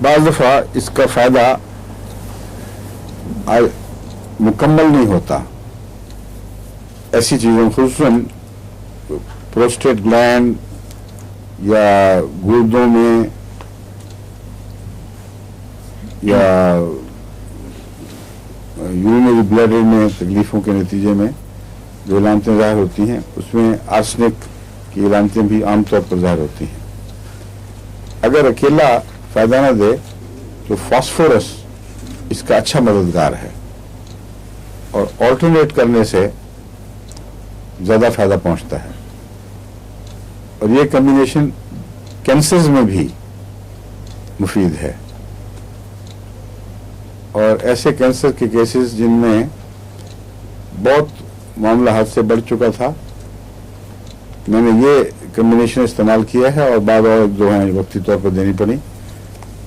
بعض दफ़ा इसका फ़ायदा मुकम्मल नहीं होता। ऐसी चीज़ों खुसूसन प्रोस्टेट ग्लैंड या गुर्दों में या यूरिनरी ब्लैडर में तकलीफ़ों के नतीजे में जो अलामतें ज़ाहिर होती हैं, उसमें आर्सेनिक की अलामतें भी आमतौर पर ज़ाहिर होती हैं। अगर अकेला फ़ायदा न दे तो फास्फोरस इसका अच्छा मददगार है और ऑल्टरनेट करने से ज़्यादा फ़ायदा पहुंचता है। और ये कम्बिनेशन कैंसर्स में भी मुफीद है। और ऐसे कैंसर के केसेस जिनमें बहुत मामला हद से बढ़ चुका था, मैंने ये कम्बिनेशन इस्तेमाल किया है और बाद और जो हैं वक्ती तौर पर देनी पड़ी।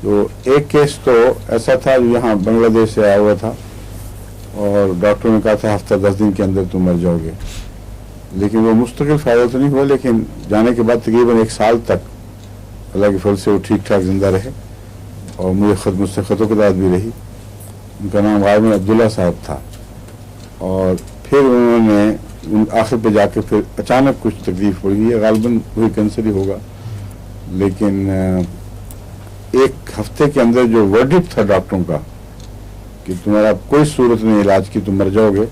तो एक केस तो ऐसा था जो यहाँ बांग्लादेश से आया हुआ था और डॉक्टर ने कहा था हफ्ता 10 दिन के अंदर तुम मर जाओगे, लेकिन वो मुस्तकिल फ़ायदा तो नहीं हुआ, लेकिन जाने के बाद तकरीबन 1 साल तक अल्लाह के फल से वो ठीक ठाक जिंदा रहे और मुझसे खतोकदाद भी रही। उनका नाम गालिबन अब्दुल्ला साहब था। और फिर उन्होंने आखिर पे जाके फिर अचानक कुछ तकलीफ हो गई है, गालिबन वही कैंसर ही होगा, लेकिन 1 हफ्ते के अंदर जो वर्डिक्ट था डॉक्टरों का कि तुम्हारा कोई सूरत नहीं इलाज की, तुम मर जाओगे,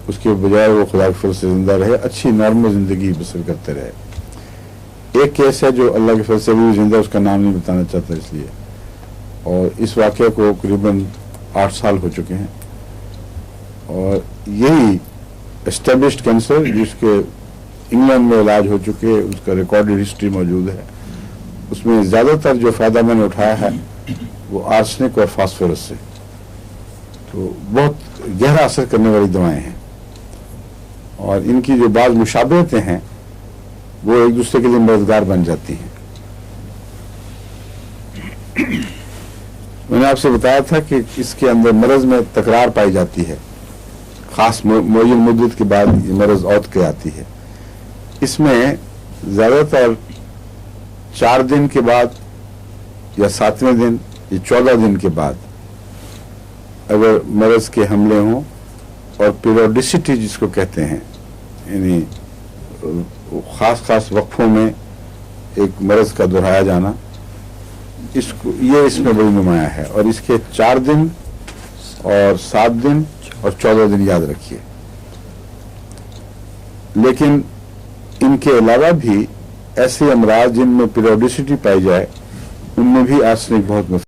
उसके बजाय वो खुदा के फल से जिंदा रहे, अच्छी नॉर्मल जिंदगी बसर करते रहे। एक केस है जो अल्लाह के फल से भी जिंदा, उसका नाम नहीं बताना चाहता इसलिए, और इस वाक़े को करीबन 8 साल हो चुके हैं। और यही एस्टेब्लिश्ड कैंसर जिसके इंग्लैंड में इलाज हो चुके, उसका रिकॉर्डेड हिस्ट्री मौजूद है, उसमें ज़्यादातर जो फ़ायदा मैंने उठाया है वो आर्सेनिक और फास्फोरस से। तो बहुत गहरा असर करने वाली दवाएं हैं और इनकी जो बाज़ मुशाबहतें हैं वो एक दूसरे के लिए मददगार बन जाती हैं। मैंने आपसे बताया था कि इसके अंदर मरज़ में तकरार पाई जाती है, ख़ास मुअय्यन मुद्दत के बाद ये मरज़ औद के आती है। इसमें ज़्यादातर 4 दिन के बाद या 7वें दिन या 14 दिन के बाद अगर मरज़ के हमले हों और पीरियोडिसिटी जिसको कहते हैं, यानी ख़ास वक्फों में एक मरज़ का दोहराया जाना, ये इसमें बड़ी नुमाया है। और इसके 4 दिन और 7 दिन और 14 दिन याद रखिए। लेकिन इनके अलावा भी ऐसे अमराज जिनमें पीरियोडिसिटी पाई जाए, उनमें भी आर्सेनिक बहुत